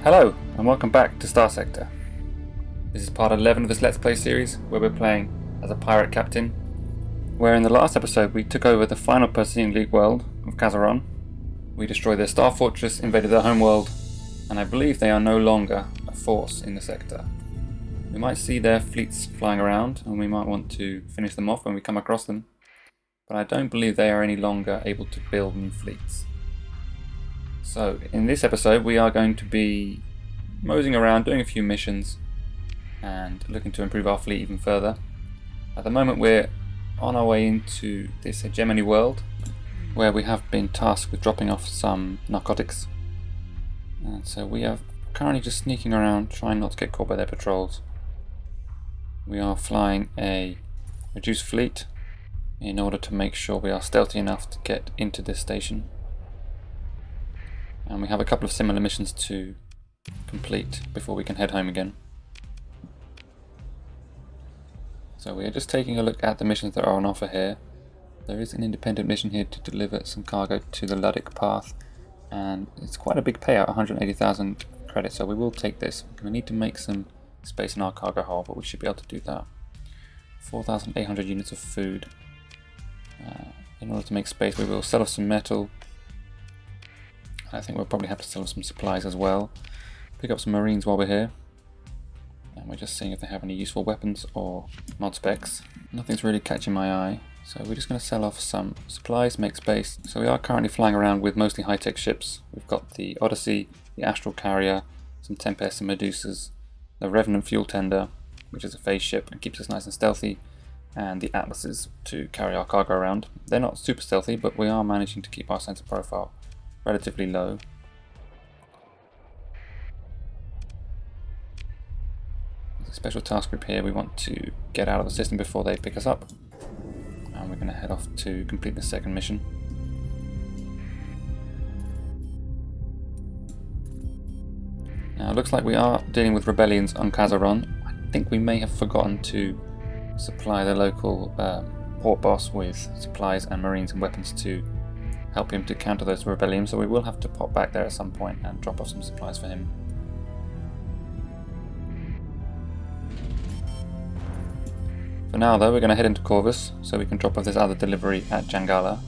Hello, and welcome back to Starsector. This is part 11 of this Let's Play series, where we're playing as a pirate captain, where in the last episode we took over the final Persean League world of Kazeron. We destroyed their Star Fortress, invaded their homeworld, and I believe they are no longer a force in the sector. We might see their fleets flying around, and we might want to finish them off when we come across them, but I don't believe they are any longer able to build new fleets. So, in this episode we are going to be moseying around, doing a few missions, and looking to improve our fleet even further. At the moment we're on our way into this hegemony world, where we have been tasked with dropping off some narcotics. And so we are currently just sneaking around, trying not to get caught by their patrols. We are flying a reduced fleet in order to make sure we are stealthy enough to get into this station. And we have a couple of similar missions to complete before we can head home again. So we are just taking a look at the missions that are on offer here. There is an independent mission here to deliver some cargo to the Luddic path, and it's quite a big payout, 180,000 credits, so we will take this. We need to make some space in our cargo hold, but we should be able to do that. 4,800 units of food. In order to make space we will sell off some metal. I think we'll probably have to sell some supplies as well. Pick up some marines while we're here. And we're just seeing if they have any useful weapons or mod specs. Nothing's really catching my eye, so we're just going to sell off some supplies, make space. So we are currently flying around with mostly high-tech ships. We've got the Odyssey, the Astral Carrier, some Tempests and Medusas, the Revenant Fuel Tender, which is a phase ship and keeps us nice and stealthy, and the Atlases to carry our cargo around. They're not super stealthy, but we are managing to keep our sensor profile relatively low. There's a special task group here. We want to get out of the system before they pick us up, and we're going to head off to complete the second mission. Now it looks like we are dealing with rebellions on Kazeron. I think we may have forgotten to supply the local port boss with supplies and marines and weapons to help him to counter those rebellions, so we will have to pop back there at some point and drop off some supplies for him. For now though, we're going to head into Corvus so we can drop off this other delivery at Jangala,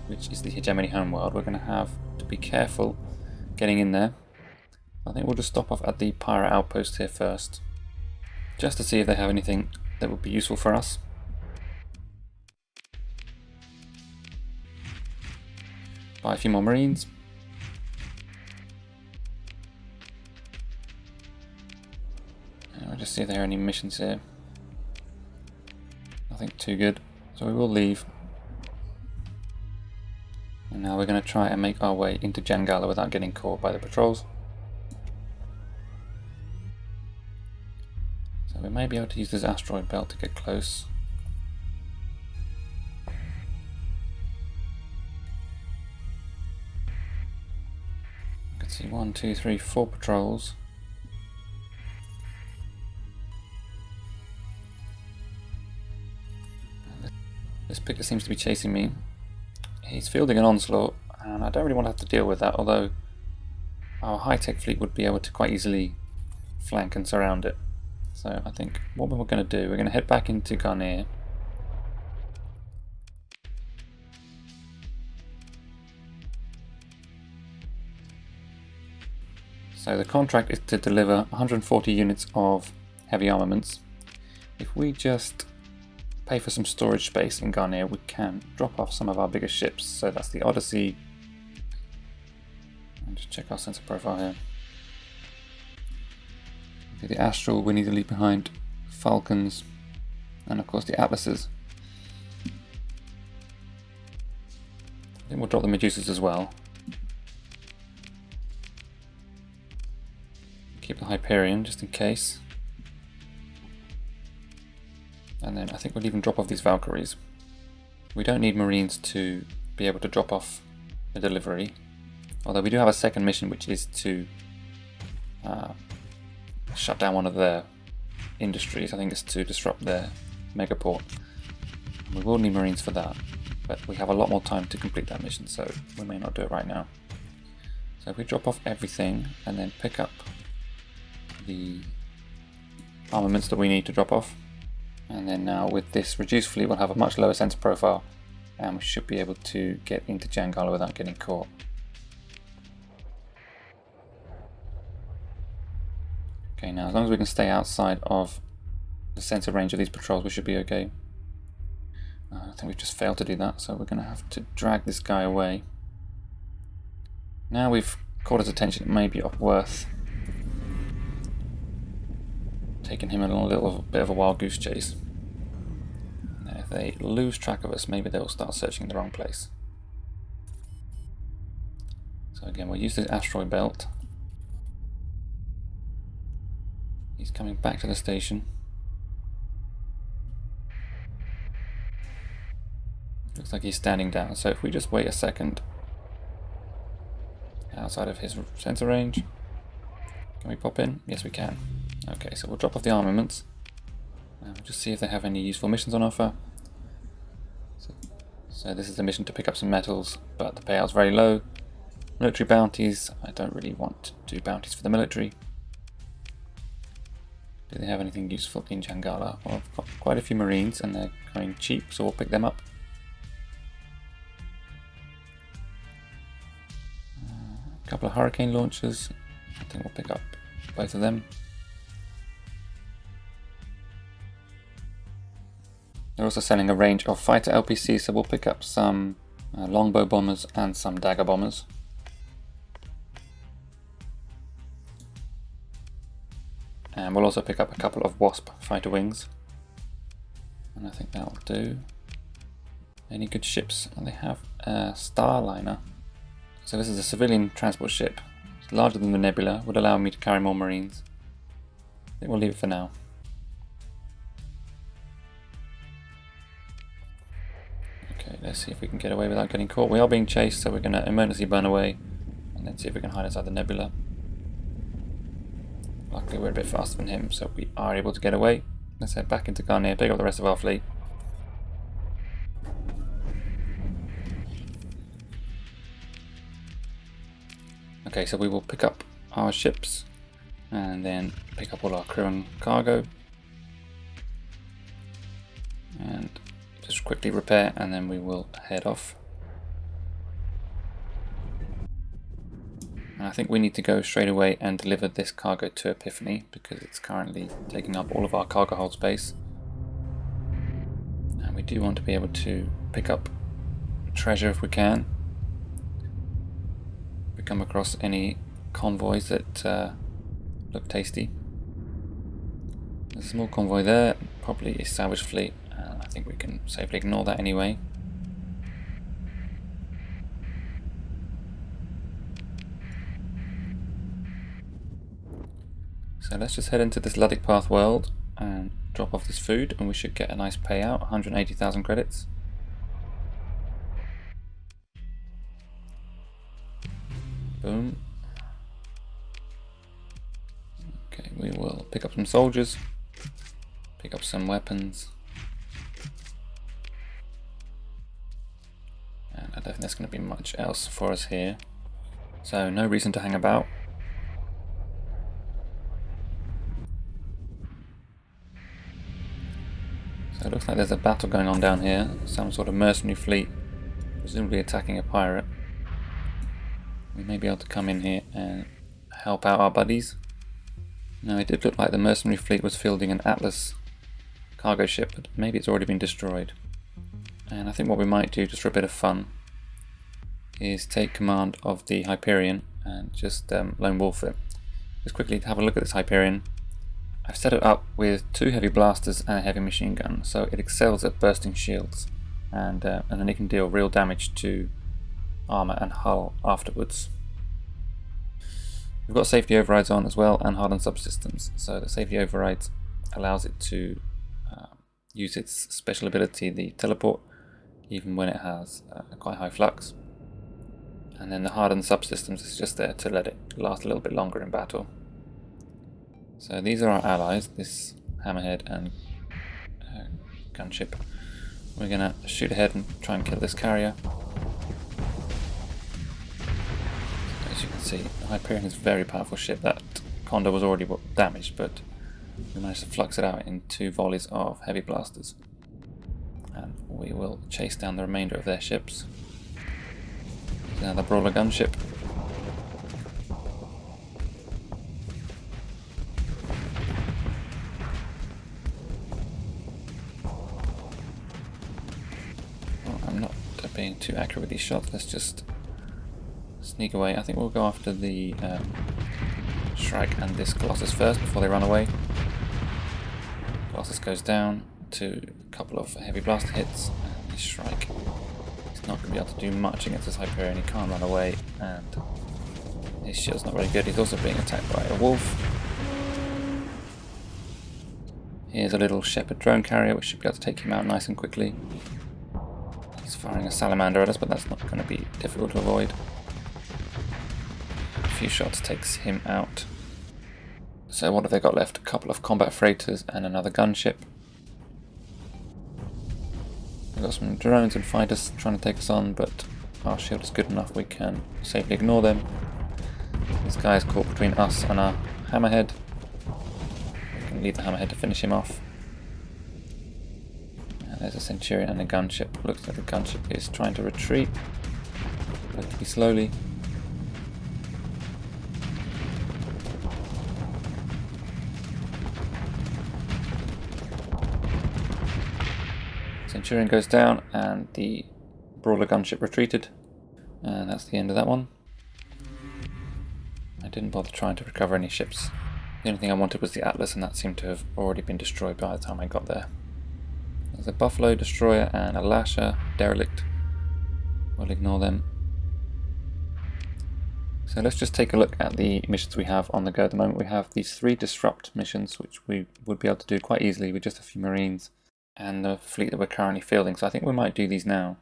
which is the hegemony homeworld. We're going to have to be careful getting in there. I think we'll just stop off at the pirate outpost here first, just to see if they have anything that would be useful for us. Buy a few more marines. And we'll just see if there are any missions here. Nothing too good, so we will leave. And now we're going to try and make our way into Jangala without getting caught by the patrols. So we may be able to use this asteroid belt to get close. See 1, 2, 3, 4 patrols. This picker seems to be chasing me. He's fielding an onslaught, and I don't really want to have to deal with that, although our high-tech fleet would be able to quite easily flank and surround it. So I think what we're going to do, we're going to head back into Garnier. So the contract is to deliver 140 units of heavy armaments. If we just pay for some storage space in Garnier, we can drop off some of our biggest ships. So that's the Odyssey. And just check our sensor profile here. The Astral we need to leave behind, Falcons, and of course the Atlases. I think we'll drop the Medusas as well. Keep the Hyperion just in case. And then I think we'll even drop off these Valkyries. We don't need marines to be able to drop off the delivery, although we do have a second mission, which is to shut down one of their industries. I think it's to disrupt their megaport. We will need marines for that, but we have a lot more time to complete that mission, so we may not do it right now. So if we drop off everything and then pick up the armaments that we need to drop off. And then now with this reduced fleet we'll have a much lower sensor profile and we should be able to get into Jangala without getting caught. Okay, now as long as we can stay outside of the sensor range of these patrols we should be okay. I think we've just failed to do that, so we're going to have to drag this guy away. Now we've caught his attention, it may be worth taking him on a little bit of a wild goose chase. Now if they lose track of us, maybe they'll start searching in the wrong place. So again, we'll use this asteroid belt. He's coming back to the station. Looks like he's standing down, so if we just wait a second outside of his sensor range. Can we pop in? Yes, we can. Okay, so we'll drop off the armaments and we'll just see if they have any useful missions on offer. So this is a mission to pick up some metals, but the payout's very low. Military bounties, I don't really want to do bounties for the military. Do they have anything useful in Jangala? Well, I've got quite a few marines and they're going cheap, so we'll pick them up. A couple of hurricane launchers, I think we'll pick up both of them. They're also selling a range of fighter LPCs, so we'll pick up some longbow bombers and some dagger bombers. And we'll also pick up a couple of Wasp fighter wings. And I think that'll do. Any good ships? And they have a Starliner. So this is a civilian transport ship. It's larger than the Nebula, would allow me to carry more marines. I think we'll leave it for now. Okay, let's see if we can get away without getting caught. We are being chased, so we're going to emergency burn away and then see if we can hide inside the Nebula. Luckily we're a bit faster than him, so we are able to get away. Let's head back into Garnier, pick up the rest of our fleet. Okay, so we will pick up our ships and then pick up all our crew and cargo and just quickly repair, and then we will head off. And I think we need to go straight away and deliver this cargo to Epiphany because it's currently taking up all of our cargo hold space. And we do want to be able to pick up treasure if we can. We come across any convoys that look tasty. There's a small convoy there, probably a salvage fleet, and I think we can safely ignore that anyway. So let's just head into this Luddic Path world and drop off this food, and we should get a nice payout, 180,000 credits. Boom. Okay, we will pick up some soldiers, pick up some weapons, and I don't think there's going to be much else for us here, so no reason to hang about. So it looks like there's a battle going on down here, some sort of mercenary fleet, presumably attacking a pirate. We may be able to come in here and help out our buddies. Now it did look like the mercenary fleet was fielding an Atlas cargo ship, but maybe it's already been destroyed. And I think what we might do, just for a bit of fun, is take command of the Hyperion and just lone wolf it. Just quickly have a look at this Hyperion. I've set it up with 2 heavy blasters and a heavy machine gun, so it excels at bursting shields, and then it can deal real damage to armor and hull afterwards. We've got safety overrides on as well and hardened subsystems, so the safety overrides allows it to use its special ability, the teleport, even when it has quite high flux, and then the hardened subsystems is just there to let it last a little bit longer in battle. So these are our allies, this hammerhead and gunship. We're gonna shoot ahead and try and kill this carrier. As you can see, the Hyperion is a very powerful ship that Condor was already damaged, but we managed to flux it out in 2 volleys of heavy blasters. And we will chase down the remainder of their ships. Now the Brawler gunship. Well, I'm not being too accurate with these shots. Let's just sneak away. I think we'll go after the Shrike and this Colossus first before they run away. Colossus goes down to a couple of heavy blaster hits, and this Shrike is not going to be able to do much against this Hyperion. He can't run away, and his shield's not very good. He's also being attacked by a wolf. Here's a little Shepherd drone carrier, which should be able to take him out nice and quickly. He's firing a salamander at us, but that's not going to be difficult to avoid. A few shots takes him out. So what have they got left? A couple of combat freighters and another gunship. We've got some drones and fighters trying to take us on, but our shield is good enough we can safely ignore them. This guy is caught between us and our hammerhead. We can leave the hammerhead to finish him off. And there's a Centurion and a gunship. Looks like the gunship is trying to retreat, relatively slowly. Centurion goes down and the Brawler gunship retreated, and that's the end of that one. I didn't bother trying to recover any ships. The only thing I wanted was the Atlas, and that seemed to have already been destroyed by the time I got there. There's a Buffalo destroyer and a Lasher derelict. We'll ignore them. So let's just take a look at the missions we have on the go at the moment. We have these 3 disrupt missions, which we would be able to do quite easily with just a few Marines and the fleet that we're currently fielding. So I think we might do these now.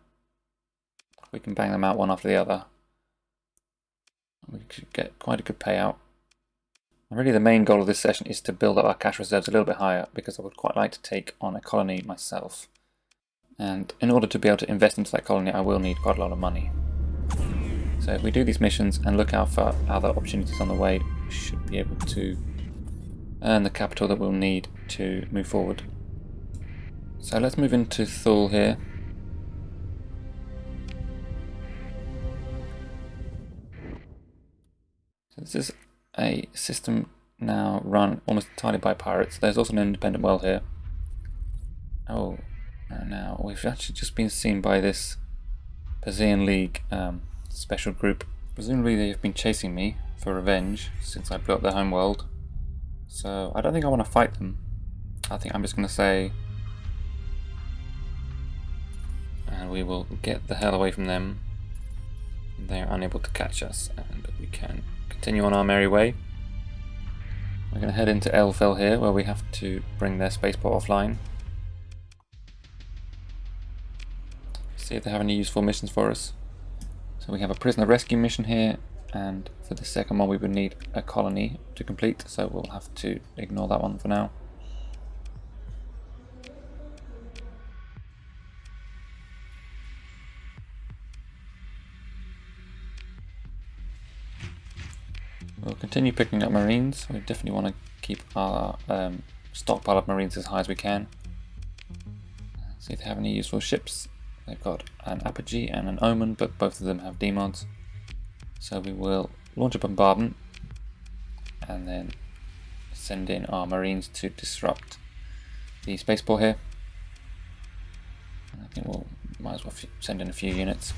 We can bang them out one after the other. We could get quite a good payout. And really the main goal of this session is to build up our cash reserves a little bit higher, because I would quite like to take on a colony myself. And in order to be able to invest into that colony, I will need quite a lot of money. So if we do these missions and look out for other opportunities on the way, we should be able to earn the capital that we'll need to move forward. So let's move into Thule here. So this is a system now run almost entirely by pirates. There's also an independent world here. Oh, and now we've actually just been seen by this Persean League special group. Presumably they've been chasing me for revenge since I blew up their homeworld. So I don't think I want to fight them. I think I'm just going to say, and we will get the hell away from them. They are unable to catch us, and we can continue on our merry way. We're going to head into Elfell here, where we have to bring their spaceport offline. See if they have any useful missions for us. So we have a prisoner rescue mission here, and for the second one we would need a colony to complete, so we'll have to ignore that one for now. We'll continue picking up Marines. We definitely want to keep our stockpile of Marines as high as we can. See if they have any useful ships. They've got an Apogee and an Omen, but both of them have demods. So we will launch a bombardment and then send in our Marines to disrupt the spaceport here. And I think might as well send in a few units.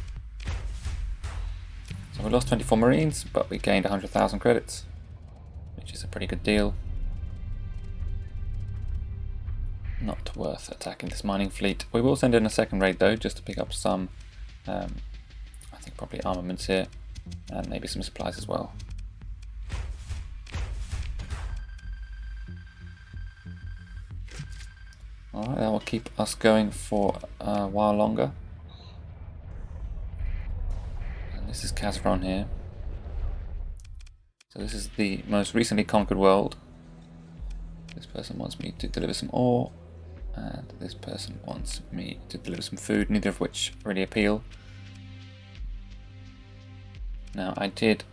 So we lost 24 Marines, but we gained 100,000 credits, which is a pretty good deal. Not worth attacking this mining fleet. We will send in a second raid though, just to pick up some, I think probably armaments here, and maybe some supplies as well. Alright, that will keep us going for a while longer. And this is Kazeron here. So this is the most recently conquered world. This person wants me to deliver some ore, and this person wants me to deliver some food, neither of which really appeal. Now I did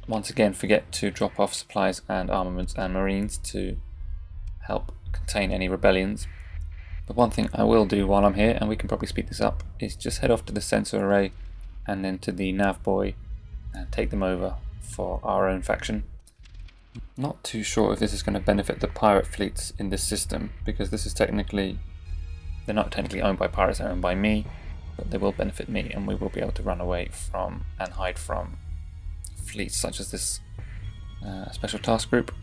once again forget to drop off supplies and armaments and marines to help contain any rebellions. But one thing I will do while I'm here, and we can probably speed this up, is just head off to the sensor array and then to the nav buoy and take them over for our own faction. Not too sure if this is going to benefit the pirate fleets in this system, because this is technically, they're not technically owned by pirates, they're owned by me, but they will benefit me, and we will be able to run away from and hide from fleets such as this special task group.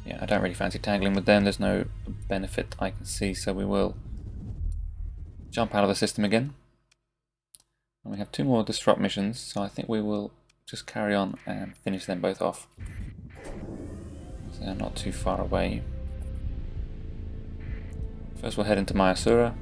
Yeah, I don't really fancy tangling with them, there's no benefit I can see, so we will jump out of the system again. And we have 2 more disrupt missions, so I think we will just carry on and finish them both off. So they're not too far away. First we'll head into Mayasura.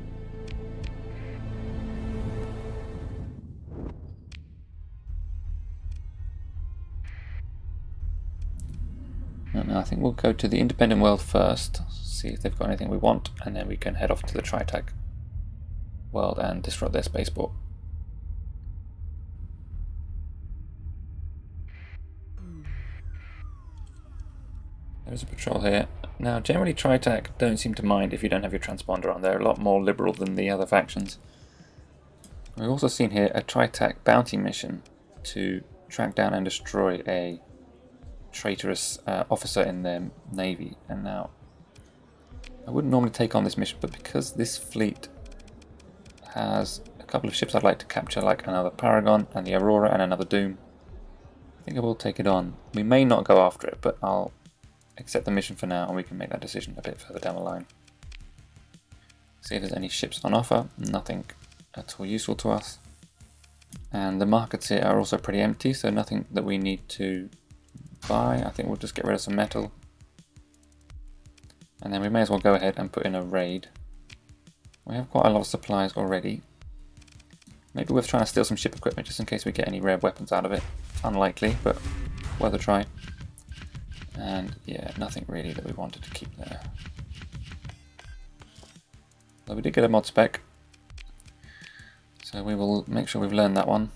And I think we'll go to the independent world first, see if they've got anything we want, and then we can head off to the Tritag world and disrupt their spaceport. There's a patrol here. Now generally Tritag don't seem to mind if you don't have your transponder on. They're a lot more liberal than the other factions. We've also seen here a Tritag bounty mission to track down and destroy a traitorous officer in their navy. And now I wouldn't normally take on this mission, but because this fleet has a couple of ships I'd like to capture, like another Paragon and the Aurora and another Doom, I think I will take it on. We may not go after it, but I'll accept the mission for now and we can make that decision a bit further down the line. See if there's any ships on offer. Nothing at all useful to us. And the markets here are also pretty empty, so nothing that we need to buy. I think we'll just get rid of some metal. And then we may as well go ahead and put in a raid. We have quite a lot of supplies already. Maybe worth trying to steal some ship equipment just in case we get any rare weapons out of it. Unlikely, but worth a try. And yeah, nothing really that we wanted to keep there. Well, we did get a mod spec, so we will make sure we've learned that one.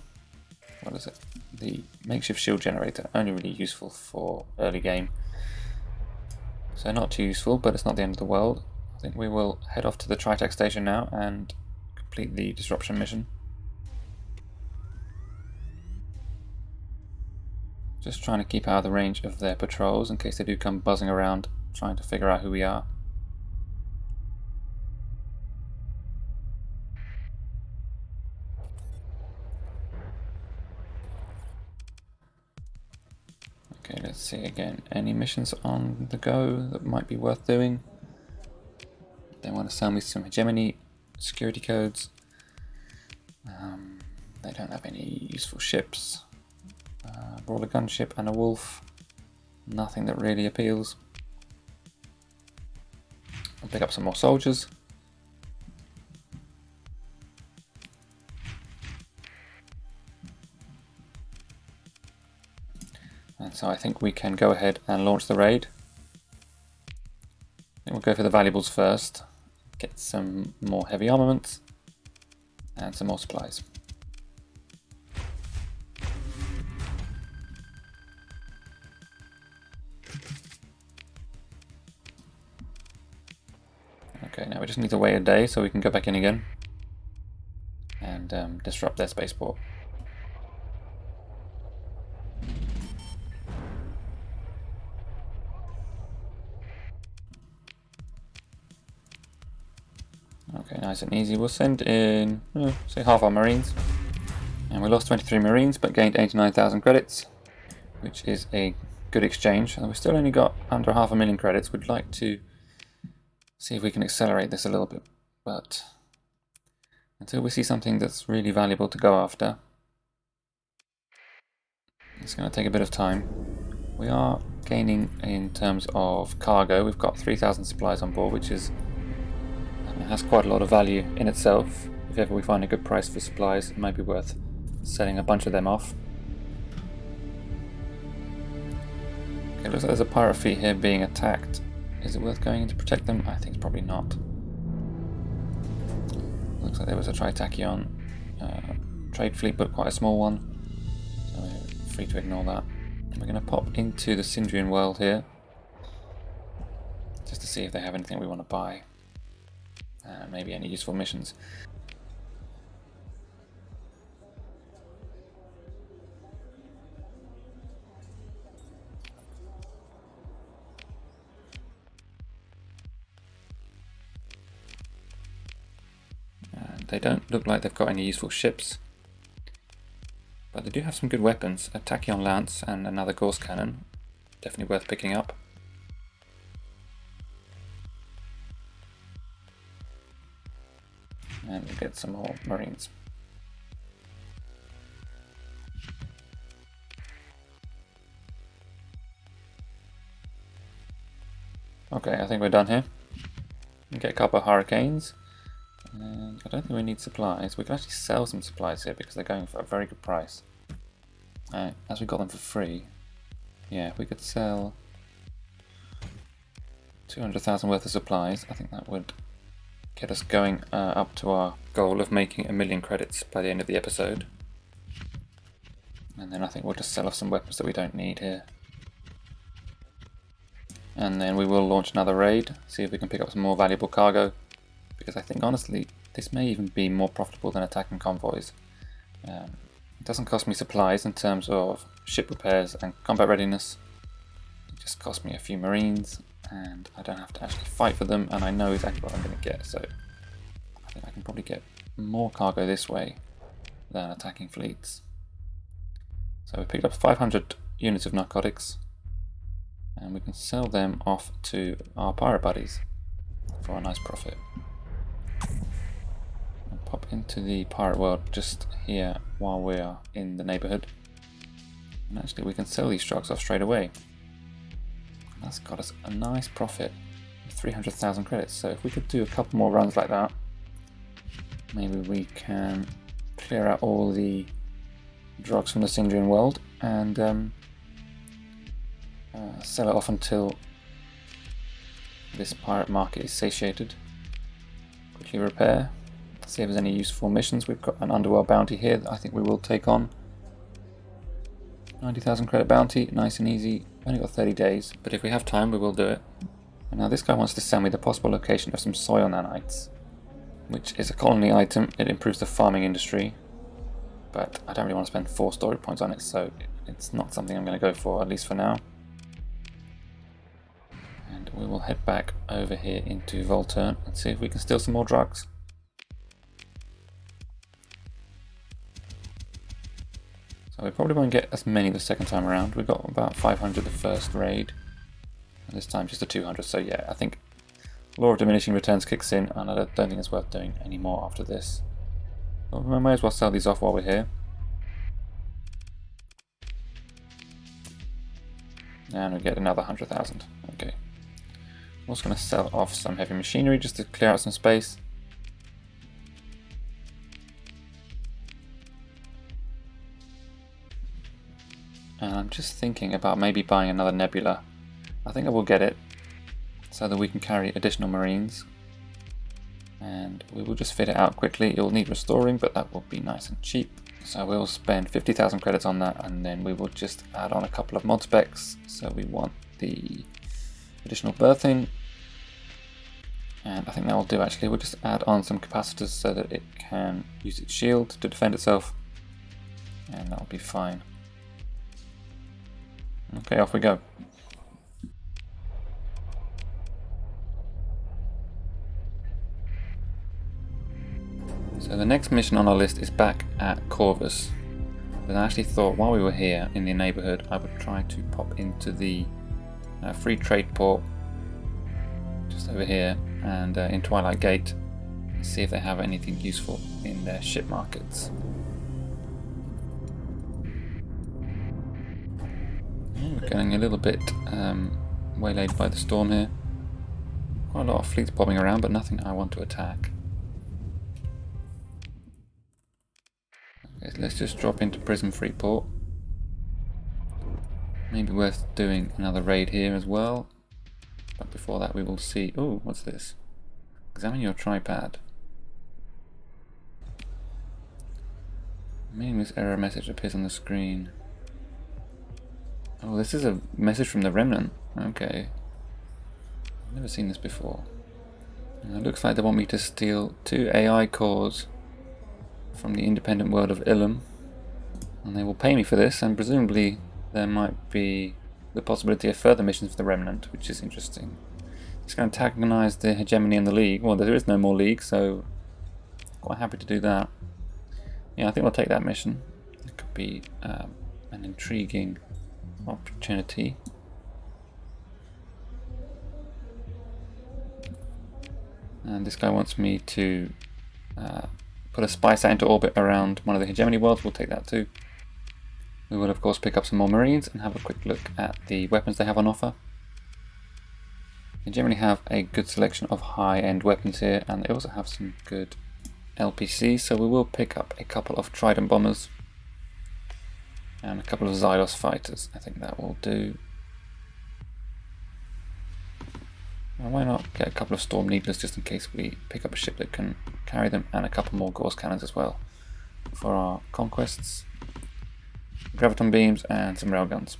What is it? The makeshift shield generator, only really useful for early game. So not too useful, but it's not the end of the world. I think we will head off to the Tritag station now and complete the disruption mission. Just trying to keep out of the range of their patrols in case they do come buzzing around trying to figure out who we are. Okay, let's see again. Any missions on the go that might be worth doing? They want to sell me some hegemony security codes. They don't have any useful ships. Brawler gunship and a wolf. Nothing that really appeals. I'll pick up some more soldiers. And so I think we can go ahead and launch the raid. I think we'll go for the valuables first. Get some more heavy armaments and some more supplies. Okay, now we just need to wait a day so we can go back in again and disrupt their spaceport. Okay, nice and easy. We'll send in, say, half our Marines. And we lost 23 Marines but gained 89,000 credits, which is a good exchange. And we've still only got under 500,000 credits. We'd like to see if we can accelerate this a little bit, but until we see something that's really valuable to go after, it's going to take a bit of time. We are gaining in terms of cargo. We've got 3,000 supplies on board, which is has quite a lot of value in itself. If ever we find a good price for supplies, it might be worth selling a bunch of them off. Okay, looks like there's a pirate fleet here being attacked. Is it worth going in to protect them? I think it's probably trade fleet, but quite a small one. So we're free to ignore that. We're going to pop into the Syndrian world here, just to see if they have anything we want to buy. Maybe any useful missions. They don't look like they've got any useful ships, but they do have some good weapons. A Tachyon Lance and another Gorse Cannon. Definitely worth picking up. And we'll get some more Marines. Okay, I think we're done here. We'll get a couple of Hurricanes. And I don't think we need supplies. We can actually sell some supplies here because they're going for a very good price. As we got them for free, yeah, we could sell 200,000 worth of supplies. I think that would get us going up to our goal of making 1 million credits by the end of the episode. And then I think we'll just sell off some weapons that we don't need here. And then we will launch another raid, see if we can pick up some more valuable cargo. Because I think, honestly, this may even be more profitable than attacking convoys. It doesn't cost me supplies in terms of ship repairs and combat readiness. It just costs me a few Marines, and I don't have to actually fight for them, and I know exactly what I'm going to get. So I think I can probably get more cargo this way than attacking fleets. So we picked up 500 units of narcotics, and we can sell them off to our pirate buddies for a nice profit. I'll pop into the pirate world just here while we are in the neighborhood, and actually we can sell these trucks off straight away. And that's got us a nice profit of 300,000 credits. So if we could do a couple more runs like that, maybe we can clear out all the drugs from the Syndrian world and sell it off until this pirate market is satiated. Quickly repair, see if there's any useful missions. We've got an underworld bounty here that I think we will take on. 90,000 credit bounty, nice and easy. Only got 30 days, but if we have time we will do it. And now this guy wants to sell me the possible location of some soil nanites, which is a colony item. It improves the farming industry, but I don't really want to spend 4 story points on it, so it's not something I'm going to go for, at least for now. And we will head back over here into Volturn and see if we can steal some more drugs. So we probably won't get as many the second time around. We got about 500 the first raid, and this time just a 200. So yeah, I think Law of Diminishing Returns kicks in, and I don't think it's worth doing any more after this. But we may as well sell these off while we're here. And we get another 100,000. Okay. I'm also going to sell off some heavy machinery just to clear out some space. And I'm just thinking about maybe buying another nebula. I think I will get it so that we can carry additional Marines. And we will just fit it out quickly. It will need restoring, but that will be nice and cheap. So we'll spend 50,000 credits on that, and then we will just add on a couple of mod specs. So we want the additional berthing, and I think that will do actually. We'll just add on some capacitors so that it can use its shield to defend itself, and that will be fine. Okay, off we go. So the next mission on our list is back at Corvus. But I actually thought while we were here in the neighbourhood I would try to pop into the free trade port just over here and in Twilight Gate and see if they have anything useful in their ship markets. We're getting a little bit waylaid by the storm here. Quite a lot of fleets bobbing around, but nothing I want to attack. Okay, so let's just drop into Prism Freeport. Maybe worth doing another raid here as well. But before that we will see... Oh, what's this? Examine your tripad. Meaningless error message appears on the screen. Oh, this is a message from the Remnant. Okay. I've never seen this before. It looks like they want me to steal 2 AI cores from the independent world of Ilum. And they will pay me for this, and presumably there might be the possibility of further missions for the Remnant, which is interesting. It's going to antagonize the hegemony in the League. Well, there is no more League, so quite happy to do that. Yeah, I think we'll take that mission. It could be an intriguing opportunity. And this guy wants me to put a spy sat into orbit around one of the hegemony worlds. We'll take that too. We will of course pick up some more Marines and have a quick look at the weapons they have on offer. They generally have a good selection of high-end weapons here, and they also have some good LPCs, so we will pick up a couple of Trident bombers and a couple of Zylos fighters. I think that will do. Well, why not get a couple of Storm Needlers just in case we pick up a ship that can carry them, and a couple more Gauss cannons as well for our conquests. Graviton beams and some railguns.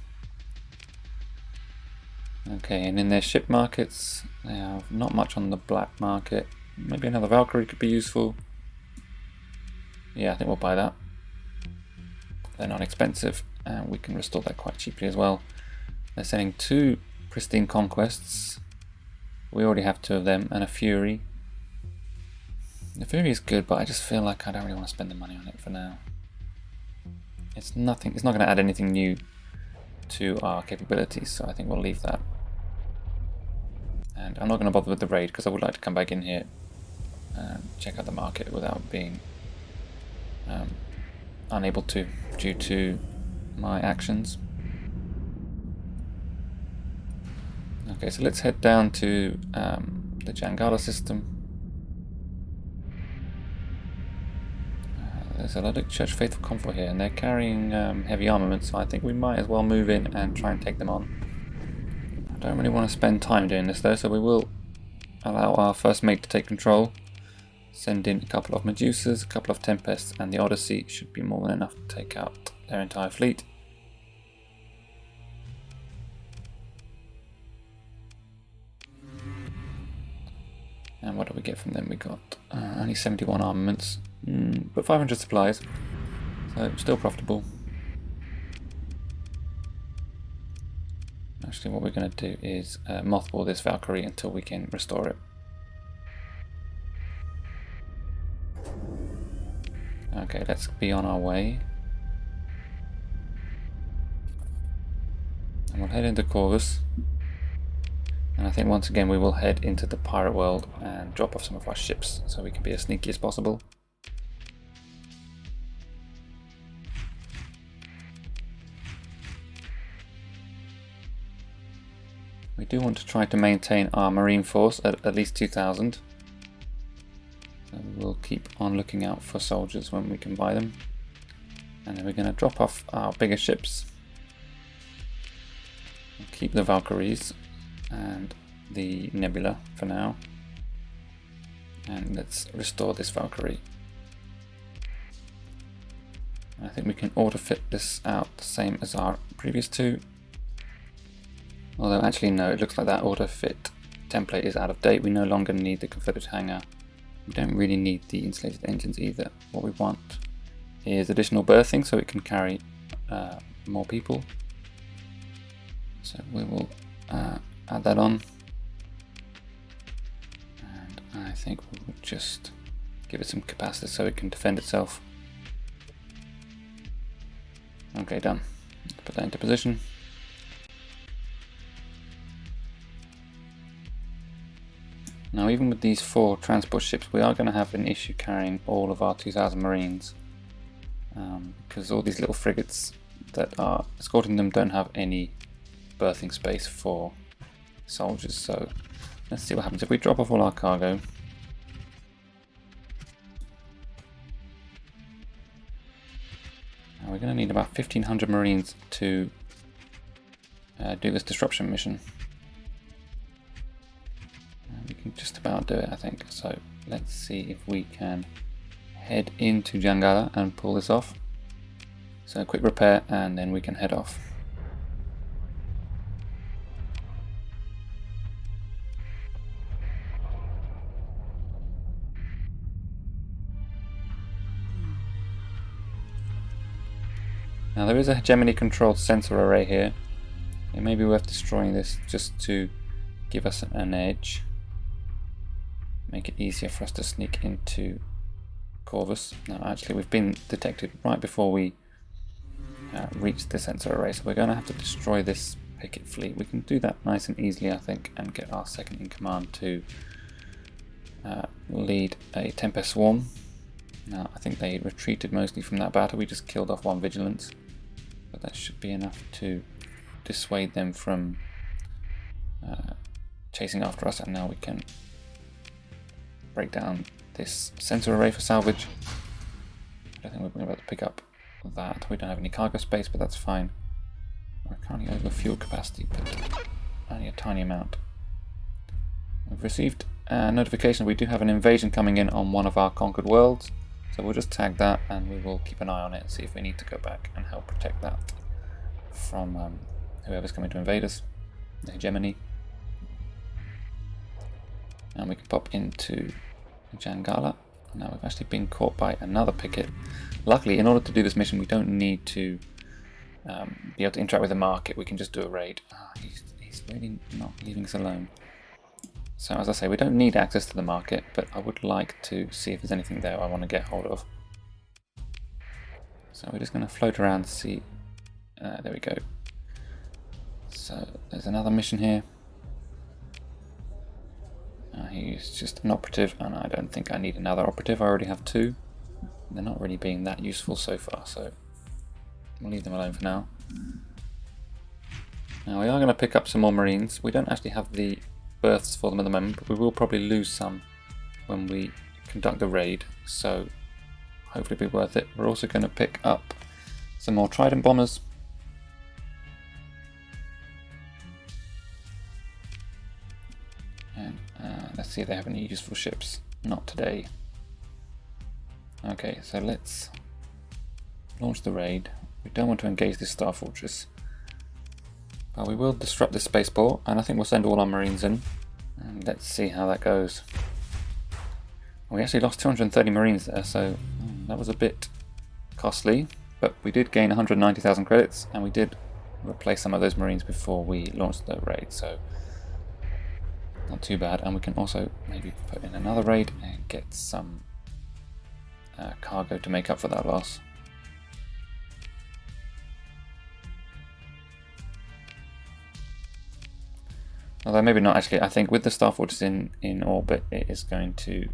Okay, and in their ship markets, they have not much on the black market. Maybe another Valkyrie could be useful. Yeah, I think we'll buy that. They're not expensive, and we can restore that quite cheaply as well. They're sending 2 pristine conquests. We already have 2 of them, and a Fury. The Fury is good, but I just feel like I don't really want to spend the money on it for now. It's not going to add anything new to our capabilities, so I think we'll leave that. And I'm not going to bother with the raid because I would like to come back in here and check out the market without being unable to due to my actions. Okay, so let's head down to the Jangala system. There's a Luddic Church Faithful convoy here, and they're carrying heavy armament, so I think we might as well move in and try and take them on. I don't really want to spend time doing this though, so we will allow our first mate to take control. Send in a couple of Medusas, a couple of Tempests, and the Odyssey should be more than enough to take out their entire fleet. And what do we get from them? We got only 71 armaments, but 500 supplies, so still profitable. Actually, what we're going to do is mothball this Valkyrie until we can restore it. Okay, let's be on our way. And we'll head into Corvus. And I think once again we will head into the pirate world and drop off some of our ships so we can be as sneaky as possible. We do want to try to maintain our marine force at least 2,000. So we'll keep on looking out for soldiers when we can buy them. And then we're going to drop off our bigger ships. We'll keep the Valkyries and the Nebula for now. And let's restore this Valkyrie. I think we can auto fit this out the same as our previous 2. Although actually no, it looks like that auto fit template is out of date. We no longer need the converted hangar. We don't really need the insulated engines either. What we want is additional berthing so it can carry more people. So we will add that on. And I think we will just give it some capacity so it can defend itself. Okay, done. Let's put that into position. Now, even with these 4 transport ships, we are going to have an issue carrying all of our 2,000 Marines, because all these little frigates that are escorting them don't have any berthing space for soldiers. So let's see what happens if we drop off all our cargo. Now, we're going to need about 1,500 Marines to do this disruption mission. We can just about do it, I think. So let's see if we can head into Jangala and pull this off. So a quick repair and then we can head off. Now there is a hegemony controlled sensor array here. It may be worth destroying this just to give us an edge. Make it easier for us to sneak into Corvus. Now actually we've been detected right before we reached the sensor array, so we're going to have to destroy this picket fleet. We can do that nice and easily, I think, and get our second in command to lead a Tempest Swarm. Now I think they retreated mostly from that battle. We just killed off one Vigilance, but that should be enough to dissuade them from chasing after us, and now we can break down this sensor array for salvage. I don't think we're going to be able to pick up that. We don't have any cargo space, but that's fine. We're currently over fuel capacity, but only a tiny amount. We've received a notification we do have an invasion coming in on one of our conquered worlds, so we'll just tag that and we will keep an eye on it and see if we need to go back and help protect that from whoever's coming to invade us, the hegemony. And we can pop into Jangala. Now we've actually been caught by another picket. Luckily, in order to do this mission, we don't need to be able to interact with the market. We can just do a raid. He's really not leaving us alone. So as I say, we don't need access to the market, but I would like to see if there's anything there I want to get hold of. So we're just going to float around to see. There we go. So there's another mission here. He's just an operative, and I don't think I need another operative. I already have two. They're not really being that useful so far, so we'll leave them alone for now. Now we are going to pick up some more Marines. We don't actually have the berths for them at the moment, but we will probably lose some when we conduct the raid, so hopefully it'll be worth it. We're also going to pick up some more Trident bombers. And let's see if they have any useful ships. Not today. Okay, so let's launch the raid. We don't want to engage this Star Fortress, but we will disrupt this spaceport, and I think we'll send all our Marines in, and let's see how that goes. We actually lost 230 Marines there, so that was a bit costly, but we did gain 190,000 credits, and we did replace some of those Marines before we launched the raid, so not too bad. And we can also maybe put in another raid and get some cargo to make up for that loss. Although maybe not actually. I think with the Star Fortress in orbit, it is going to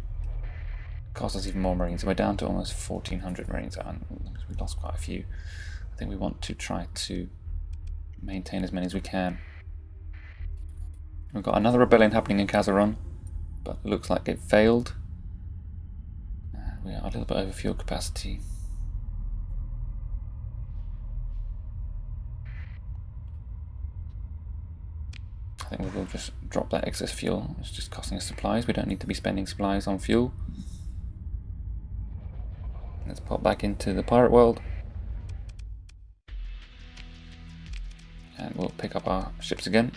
cost us even more Marines. We're down to almost 1,400 Marines, and we lost quite a few. I think we want to try to maintain as many as we can. We've got another rebellion happening in Kazeron, but it looks like it failed. We are a little bit over fuel capacity. I think we will just drop that excess fuel. It's just costing us supplies. We don't need to be spending supplies on fuel. Let's pop back into the pirate world. And we'll pick up our ships again.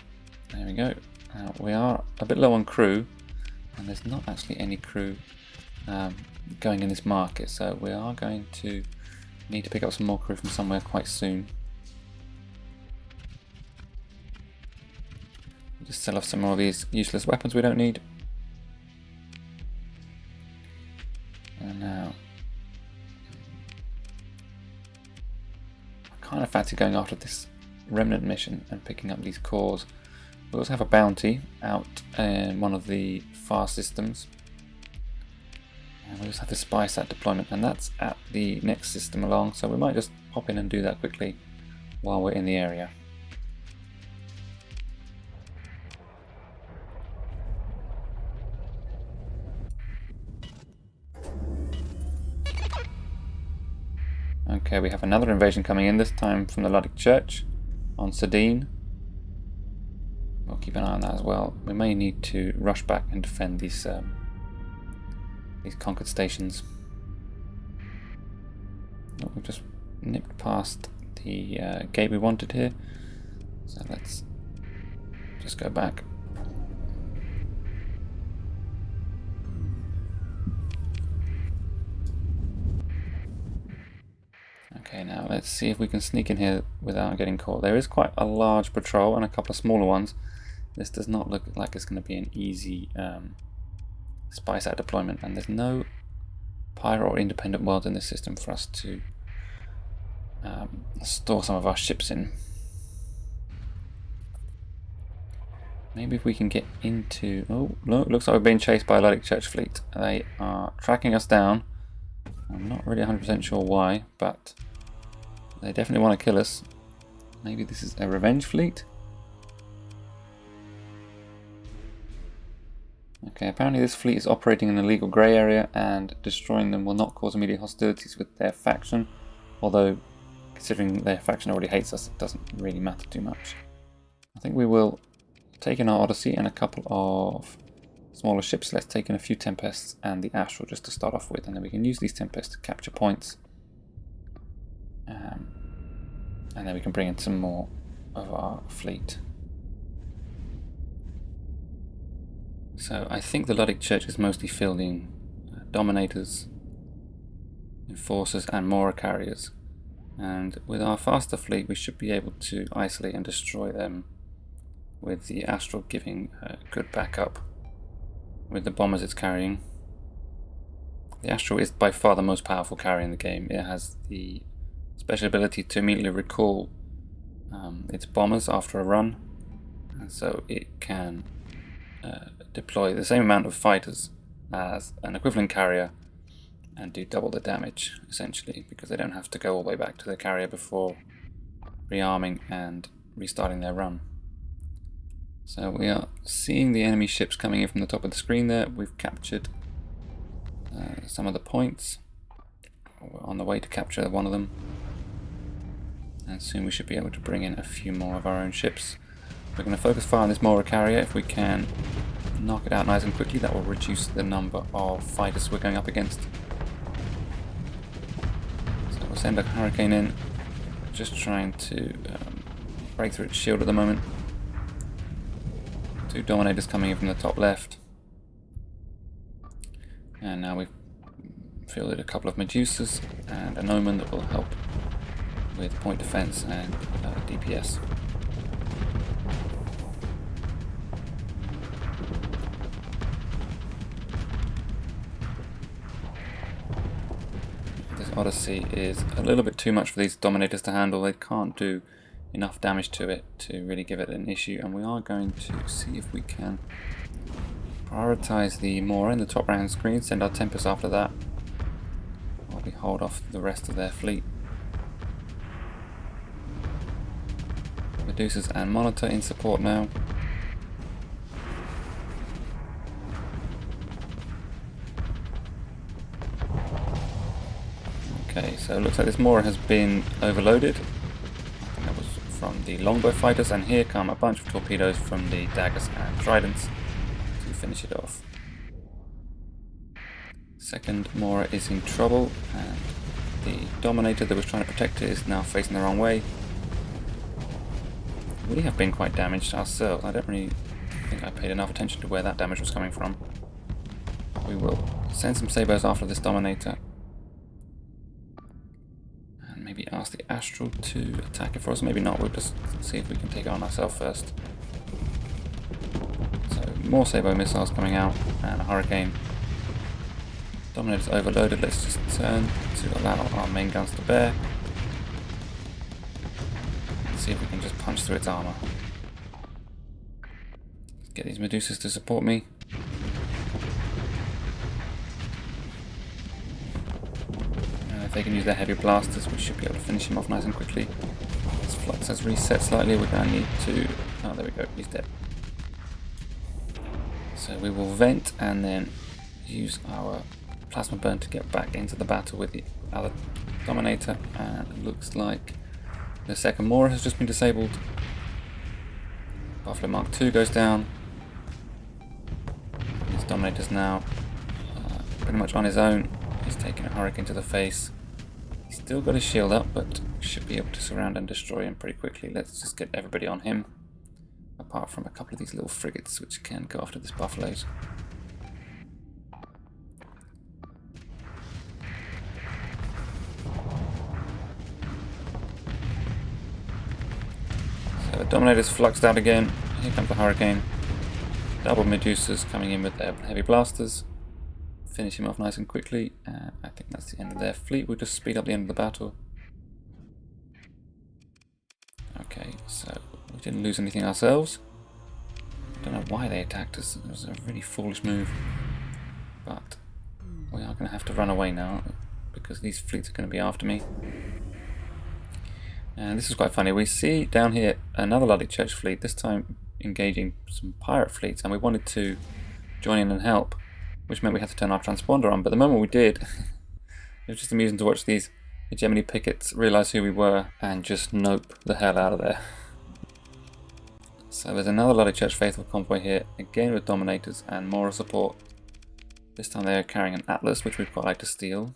There we go. Now we are a bit low on crew, and there's not actually any crew going in this market, so we are going to need to pick up some more crew from somewhere quite soon. Just sell off some more of these useless weapons we don't need. And now I kind of fancy going after this remnant mission and picking up these cores. We also have a bounty out in one of the far systems. And we also have the spy sat deployment, and that's at the next system along, so we might just pop in and do that quickly while we're in the area. Okay, we have another invasion coming in, this time from the Luddic Church on Sardine. We'll keep an eye on that as well. We may need to rush back and defend these conquered stations. Oh, we've just nipped past the gate we wanted here. So let's just go back. Okay, now let's see if we can sneak in here without getting caught. There is quite a large patrol and a couple of smaller ones. This does not look like it's going to be an easy spice out deployment, and there's no pirate or independent worlds in this system for us to store some of our ships in. Maybe if we can get into... Oh, look, looks like we're being chased by a Luddic Church fleet. They are tracking us down. I'm not really 100% sure why, but they definitely want to kill us. Maybe this is a revenge fleet? Okay, apparently this fleet is operating in a legal grey area, and destroying them will not cause immediate hostilities with their faction. Although, considering their faction already hates us, it doesn't really matter too much. I think we will take in our Odyssey and a couple of smaller ships. Let's take in a few Tempests and the Astral just to start off with, and then we can use these Tempests to capture points. And then we can bring in some more of our fleet. So I think the Luddic Church is mostly fielding Dominators, Enforcers and Mora Carriers. And with our faster fleet we should be able to isolate and destroy them, with the Astral giving good backup with the bombers it's carrying. The Astral is by far the most powerful carrier in the game. It has the special ability to immediately recall its bombers after a run, and so it can deploy the same amount of fighters as an equivalent carrier and do double the damage, essentially, because they don't have to go all the way back to the carrier before rearming and restarting their run. So we are seeing the enemy ships coming in from the top of the screen there. We've captured some of the points. We're on the way to capture one of them. And soon we should be able to bring in a few more of our own ships. We're going to focus fire on this Mora carrier. If we can knock it out nice and quickly, that will reduce the number of fighters we're going up against. So we'll send a Hurricane in, just trying to break through its shield at the moment. Two Dominators coming in from the top left. And now we've fielded a couple of Medusas and an Omen that will help with point defense and DPS. This Odyssey is a little bit too much for these Dominators to handle. They can't do enough damage to it to really give it an issue, and we are going to see if we can prioritize the Mora in the top right hand screen, send our Tempest after that, while we hold off the rest of their fleet. Medusas and Monitor in support now. Okay, so it looks like this Mora has been overloaded. That was from the longbow fighters, and here come a bunch of torpedoes from the daggers and tridents to finish it off. Second Mora is in trouble, and the Dominator that was trying to protect it is now facing the wrong way. We have been quite damaged ourselves. I don't really think I paid enough attention to where that damage was coming from. We will send some Sabres after this Dominator. Maybe ask the Astral to attack it for us. Maybe not. We'll just see if we can take it on ourselves first. So more Sabo missiles coming out and a Hurricane. Dominator's overloaded. Let's just turn to allow our main guns to bear. Let's see if we can just punch through its armor. Let's get these Medusas to support me. If they can use their heavy blasters, we should be able to finish him off nice and quickly. His flux has reset slightly. We're going to need to... Oh, there we go. He's dead. So we will vent and then use our plasma burn to get back into the battle with the other Dominator. And it looks like the second Mora has just been disabled. Buffalo Mark II goes down. This Dominator's now pretty much on his own. He's taking a Hurricane to the face. He's Still got his shield up, but should be able to surround and destroy him pretty quickly. Let's just get everybody on him. Apart from a couple of these little frigates which can go after this buffaloes. So the Dominator's fluxed out again. Here comes the Hurricane. Double Medusas coming in with their heavy blasters. Finish him off nice and quickly. I think that's the end of their fleet. We'll just speed up the end of the battle. Okay, so we didn't lose anything ourselves. I don't know why they attacked us. It was a really foolish move. But we are going to have to run away now because these fleets are going to be after me. And this is quite funny. We see down here another Bloody Church fleet, this time engaging some pirate fleets, and we wanted to join in and help, which meant we had to turn our transponder on. But the moment we did, it was just amusing to watch these hegemony pickets realise who we were and just nope the hell out of there. So there's another Bloody Church Faithful convoy here, again with Dominators and moral support. This time they're carrying an Atlas, which we'd quite like to steal.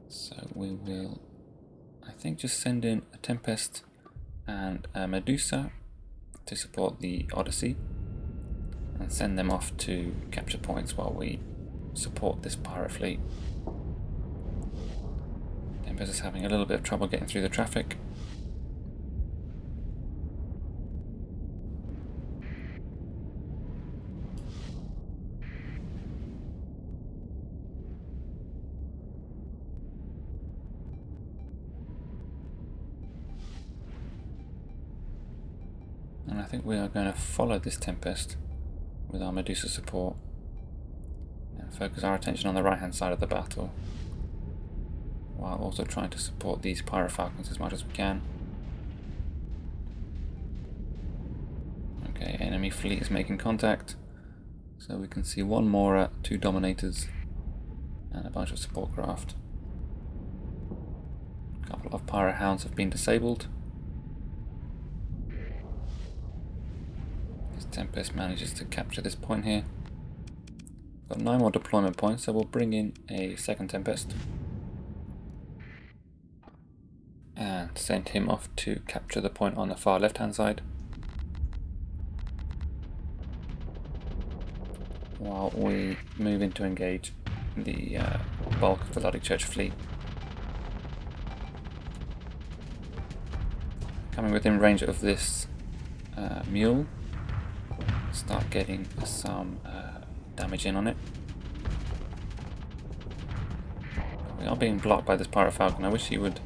So we will, I think, just send in a Tempest and a Medusa to support the Odyssey and send them off to capture points while we support this pirate fleet. Tempest is having a little bit of trouble getting through the traffic. And I think we are going to follow this Tempest with our Medusa support and focus our attention on the right hand side of the battle, while also trying to support these Pirate Falcons as much as we can. Okay, enemy fleet is making contact, so we can see one more, 2 Dominators and a bunch of support craft. A couple of Pirate Hounds have been disabled. Tempest manages to capture this point here. Got 9 more deployment points, so we'll bring in a second Tempest and send him off to capture the point on the far left hand side, while we move in to engage the bulk of the Bloody Church fleet. Coming within range of this mule, start getting some damage in on it. We are being blocked by this Pirate Falcon. I wish he would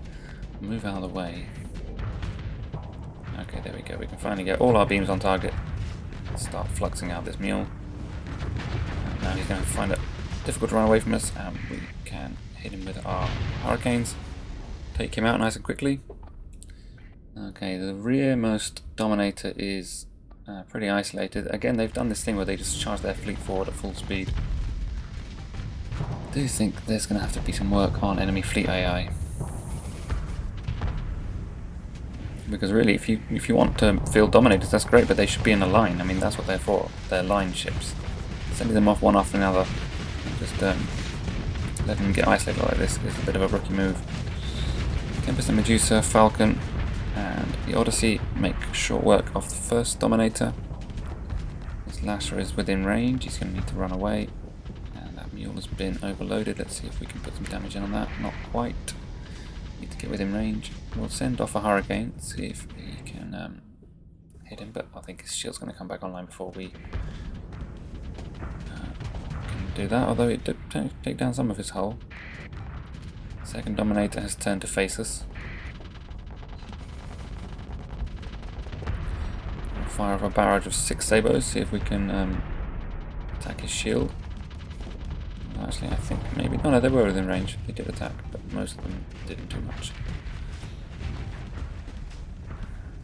move out of the way. Okay, there we go. We can finally get all our beams on target. Start fluxing out this mule. And now he's going to find it difficult to run away from us, and we can hit him with our Hurricanes. Take him out nice and quickly. Okay, the rearmost Dominator is pretty isolated. Again, they've done this thing where they just charge their fleet forward at full speed. I do think there's going to have to be some work on enemy fleet AI. Because really, if you want to field Dominators, that's great, but they should be in a line. I mean, that's what they're for. They're line ships. Sending them off one after another, and just letting them get isolated like this is a bit of a rookie move. Tempest and Medusa, Falcon, and the Odyssey make short work of the first Dominator. This Lasher is within range. He's going to need to run away. And that mule has been overloaded. Let's see if we can put some damage in on that. Not quite. Need to get within range. We'll send off a Hurricane. See if we can hit him. But I think his shield's going to come back online before we can do that. Although it did take down some of his hull. Second Dominator has turned to face us. Fire off a barrage of 6 Sabos, see if we can attack his shield. Actually, I think maybe... Oh no, they were within range. They did attack, but most of them didn't do much.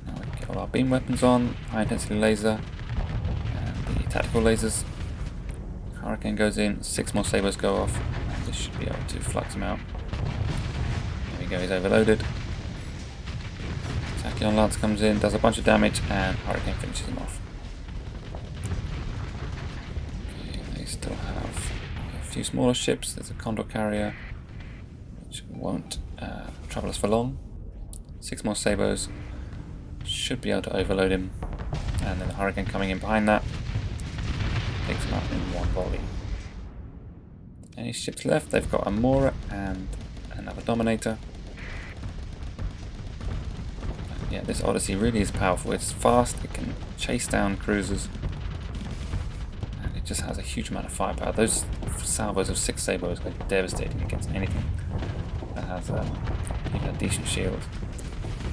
Now we get all our beam weapons on, high intensity laser, and the tactical lasers. Hurricane goes in, 6 more Sabos go off, and this should be able to flux him out. There we go, he's overloaded. Tachyon Lance comes in, does a bunch of damage, and Hurricane finishes him off. Okay, they still have a few smaller ships. There's a Condor carrier, which which won't trouble us for long. 6 more sabres. Should be able to overload him. And then the hurricane coming in behind that takes him out in one volley. Any ships left? They've got a Mora and another Dominator. Yeah, this Odyssey really is powerful. It's fast, it can chase down cruisers, and it just has a huge amount of firepower. Those salvos of 6 sabres are devastating against anything that has even a decent shield.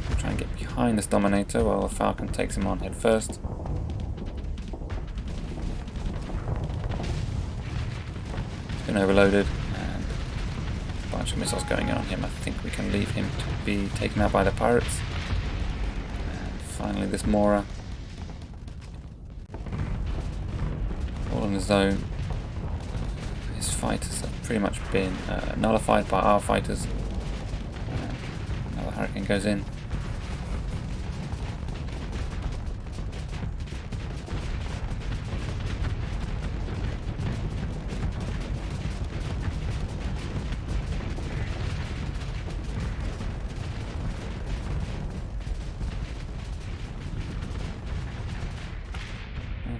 We'll try and get behind this Dominator while the Falcon takes him on head first. He's been overloaded, and a bunch of missiles going on him. I think we can leave him to be taken out by the pirates. Finally, this Mora, all on his own. His fighters have pretty much been nullified by our fighters. Another hurricane goes in.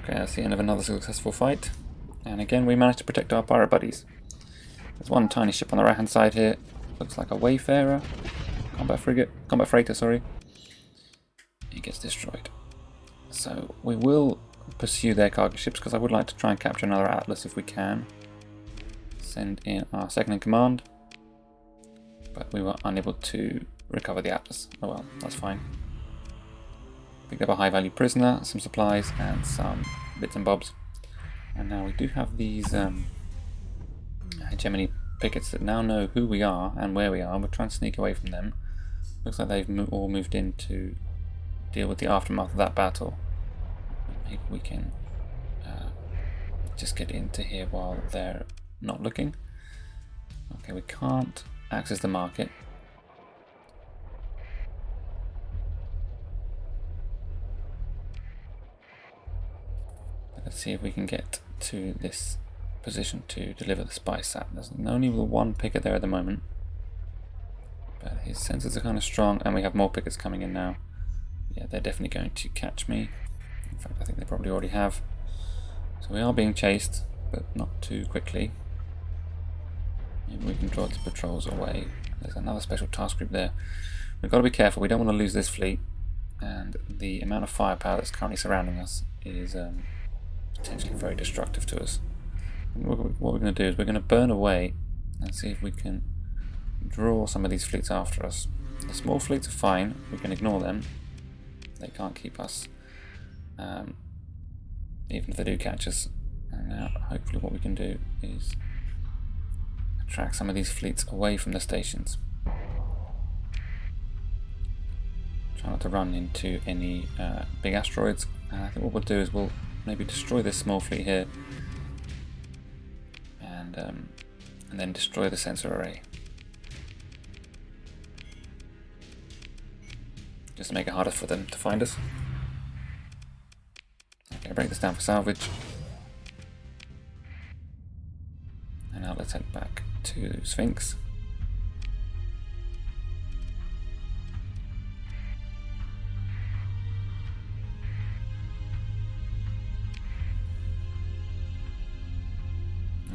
Okay, that's the end of another successful fight. And again, we managed to protect our pirate buddies. There's one tiny ship on the right hand side here. Looks like a Wayfarer. Combat freighter, sorry. He gets destroyed. So we will pursue their cargo ships because I would like to try and capture another Atlas if we can. Send in our second in command. But we were unable to recover the Atlas. Oh well, that's fine. Picked up a high value prisoner, some supplies, and some bits and bobs. And now we do have these hegemony pickets that now know who we are and where we are. We're trying to sneak away from them. Looks like they've all moved in to deal with the aftermath of that battle. Maybe we can just get into here while they're not looking. Okay, we can't access the market. Let's see if we can get to this position to deliver the spy sat. There's only the one picket there at the moment, but his sensors are kind of strong, and we have more pickets coming in now. Yeah, they're definitely going to catch me. In fact, I think they probably already have. So we are being chased, but not too quickly. Maybe we can draw the patrols away. There's another special task group there. We've got to be careful. We don't want to lose this fleet, and the amount of firepower that's currently surrounding us is potentially very destructive to us. What we're going to do is we're going to burn away and see if we can draw some of these fleets after us. The small fleets are fine, we can ignore them. They can't keep us, even if they do catch us. And now hopefully what we can do is attract some of these fleets away from the stations. Try not to run into any big asteroids. And I think what we'll do is we'll maybe destroy this small fleet here, and then destroy the sensor array, just to make it harder for them to find us. Okay, break this down for salvage, and now let's head back to Sphinx.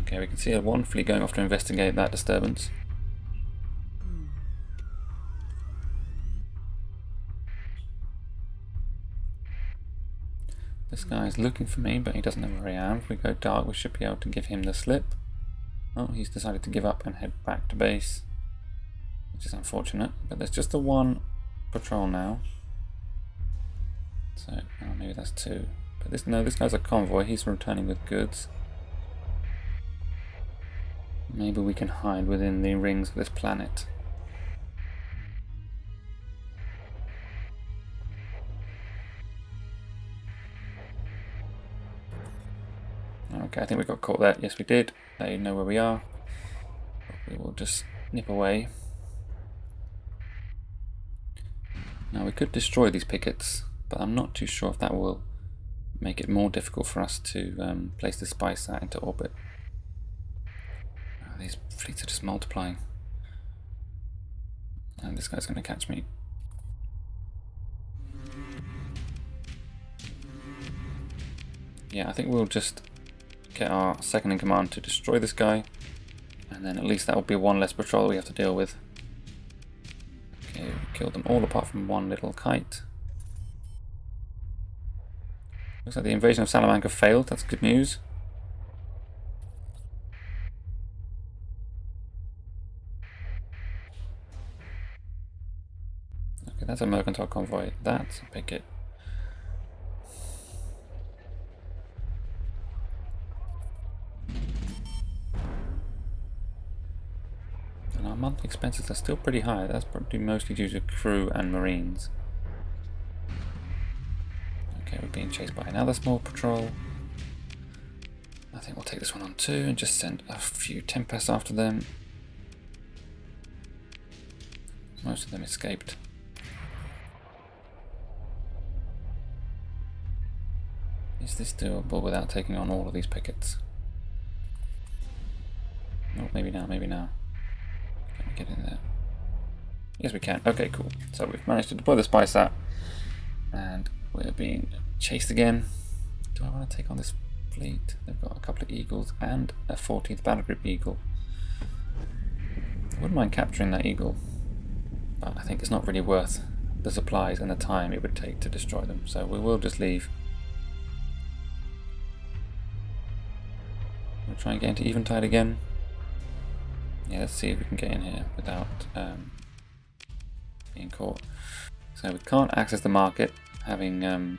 Okay, we can see one fleet going off to investigate that disturbance. This guy is looking for me, but he doesn't know where I am. If we go dark, we should be able to give him the slip. Oh, he's decided to give up and head back to base, which is unfortunate. But there's just the one patrol now. So, oh, maybe that's 2. But this guy's a convoy. He's returning with goods. Maybe we can hide within the rings of this planet. Okay, I think we got caught there. Yes, we did. They know where we are. We will just nip away. Now we could destroy these pickets, but I'm not too sure if that will make it more difficult for us to place the spy sat into orbit. These fleets are just multiplying. And this guy's going to catch me. Yeah, I think we'll just get our second in command to destroy this guy. And then at least that will be one less patrol we have to deal with. Okay, we killed them all apart from one little kite. Looks like the invasion of Salamanca failed, that's good news. Okay, that's a mercantile convoy, that's a picket. And our monthly expenses are still pretty high, that's probably mostly due to crew and marines. Okay, we're being chased by another small patrol. I think we'll take this one on too and just send a few Tempests after them. Most of them escaped. Is this doable without taking on all of these pickets? No, maybe now, maybe now. Can we get in there? Yes, we can. Okay, cool. So we've managed to deploy the spy sat, and we're being chased again. Do I want to take on this fleet? They've got a couple of eagles and a 14th battle group eagle. I wouldn't mind capturing that eagle, but I think it's not really worth the supplies and the time it would take to destroy them. So we will just leave. We'll try and get into Eventide again. Yeah, let's see if we can get in here without being caught. So we can't access the market, having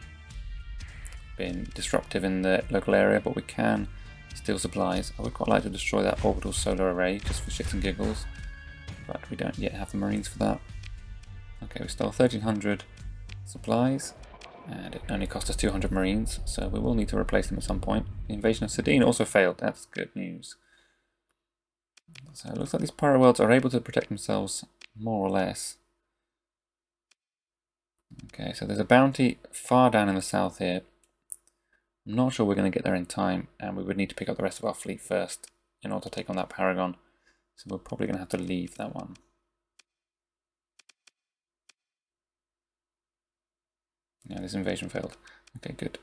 been disruptive in the local area, but we can steal supplies. I would quite like to destroy that orbital solar array just for shits and giggles, but we don't yet have the marines for that. Okay, we stole 1300 supplies, and it only cost us 200 marines, so we will need to replace them at some point. The invasion of Sardine also failed, that's good news. So it looks like these pirate worlds are able to protect themselves more or less. Okay, so there's a bounty far down in the south here. I'm not sure we're going to get there in time, and we would need to pick up the rest of our fleet first in order to take on that Paragon. So we're probably going to have to leave that one. Yeah, this invasion failed. Okay, good.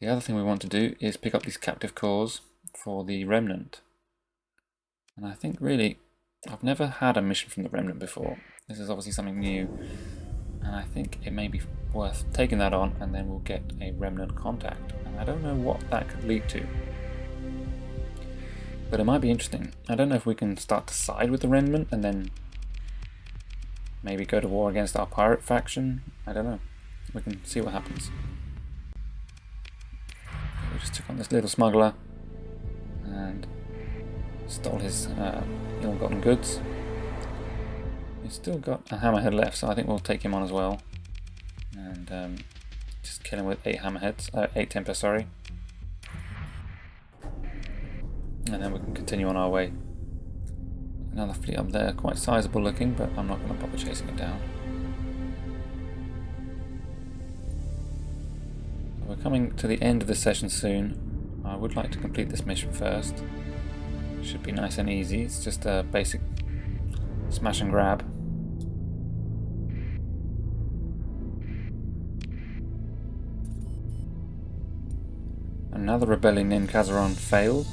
The other thing we want to do is pick up these captive cores for the Remnant. And I think really, I've never had a mission from the Remnant before. This is obviously something new. And I think it may be worth taking that on, and then we'll get a Remnant contact. And I don't know what that could lead to, but it might be interesting. I don't know if we can start to side with the Remnant and then maybe go to war against our pirate faction. I don't know. We can see what happens. We just took on this little smuggler and stole his ill-gotten goods. He's still got a hammerhead left, so I think we'll take him on as well, and just kill him with 8 hammerheads, 8 Tempests, sorry, and then we can continue on our way. Another fleet up there, quite sizable looking, but I'm not going to bother chasing it down. So we're coming to the end of this session soon. I would like to complete this mission first. Should be nice and easy. It's just a basic smash and grab. Another rebellion in Kazeron failed.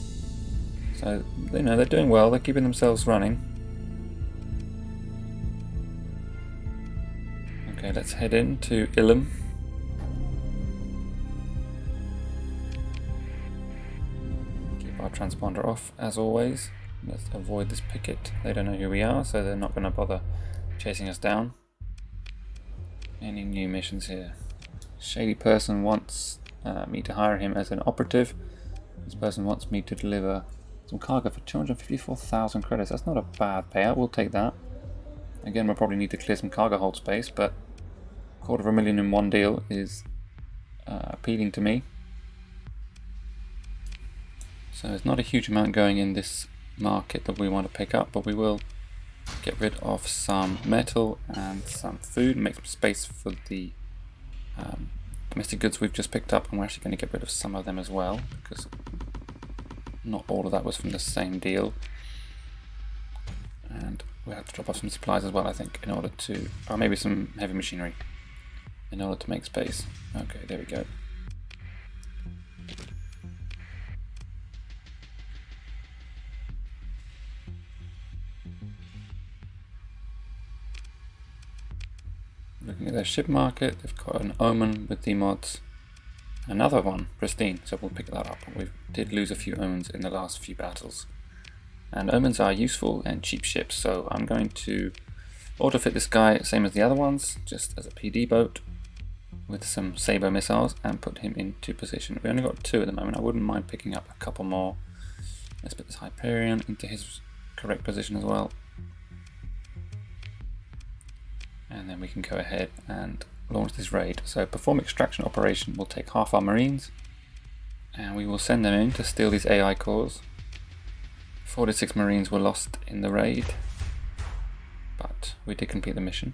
So, you know, they're doing well, they're keeping themselves running. Okay, let's head into Ilum. Keep our transponder off, as always. Let's avoid this picket. They don't know who we are, so they're not going to bother chasing us down. Any new missions here? Shady person wants me to hire him as an operative. This person wants me to deliver some cargo for 254,000 credits. That's not a bad payout, we'll take that. Again, we'll probably need to clear some cargo hold space, but 250,000 in one deal is appealing to me. So there's not a huge amount going in this market that we want to pick up, but we will get rid of some metal and some food and make some space for the domestic goods we've just picked up, and we're actually going to get rid of some of them as well, because not all of that was from the same deal. And we'll have to drop off some supplies as well, I think, in order to... or maybe some heavy machinery, in order to make space. Okay, there we go. Looking at their ship market, they've got an Omen with D-mods. Another one, Pristine, so we'll pick that up. We did lose a few Omens in the last few battles. And Omens are useful and cheap ships, so I'm going to auto-fit this guy, same as the other ones, just as a PD boat, with some Saber missiles, and put him into position. We only got 2 at the moment. I wouldn't mind picking up a couple more. Let's put this Hyperion into his correct position as well. And then we can go ahead and launch this raid. So perform extraction operation will take half our marines, and we will send them in to steal these AI cores. 46 marines were lost in the raid, but we did complete the mission.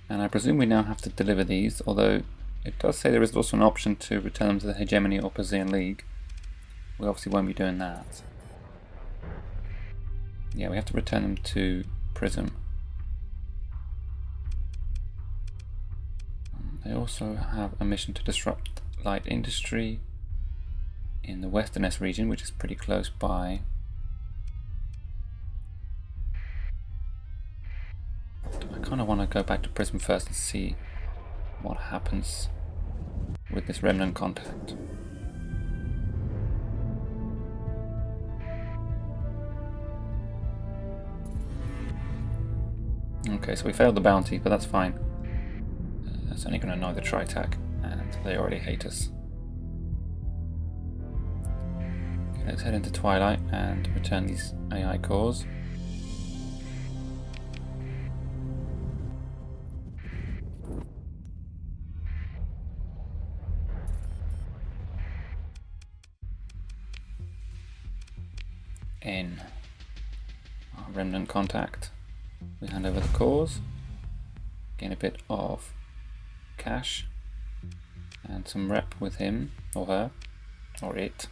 And I presume we now have to deliver these, although it does say there is also an option to return them to the Hegemony or Persean League. We obviously won't be doing that. Yeah, we have to return them to Prism. They also have a mission to disrupt light industry in the Western S region, which is pretty close by. I kind of want to go back to Prism first and see what happens with this remnant contact. Okay, so we failed the bounty, but that's fine. That's only going to annoy the Tritac, and they already hate us. Okay, let's head into Twilight and return these AI cores. In our remnant contact, we hand over the cores, gain a bit of cash and some rep with him or her or it.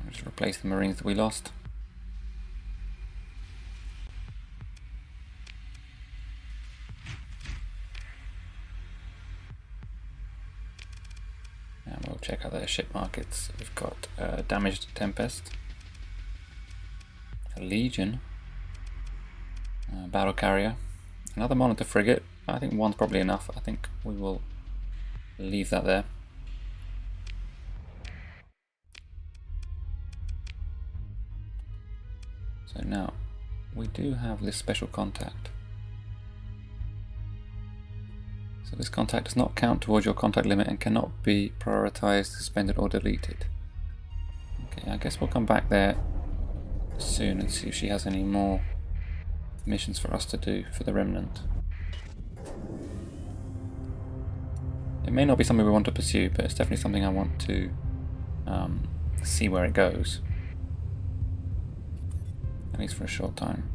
I'll just replace the marines that we lost. And we'll check out their ship markets. We've got damaged Tempest, a Legion, battle carrier, another monitor frigate. I think one's probably enough. I think we will leave that there. So now we do have this special contact. So this contact does not count towards your contact limit and cannot be prioritized, suspended or deleted. Okay, I guess we'll come back there soon and see if she has any more missions for us to do for the remnant. It may not be something we want to pursue, but it's definitely something I want to see where it goes, at least for a short time.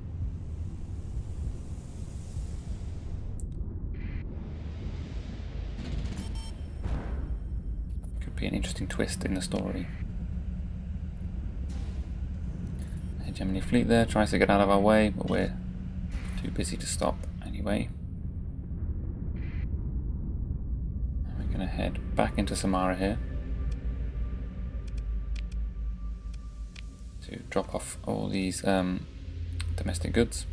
Could be an interesting twist in the story. The Hegemony fleet there tries to get out of our way, but we're too busy to stop anyway. And we're going to head back into Samara here to drop off all these domestic goods.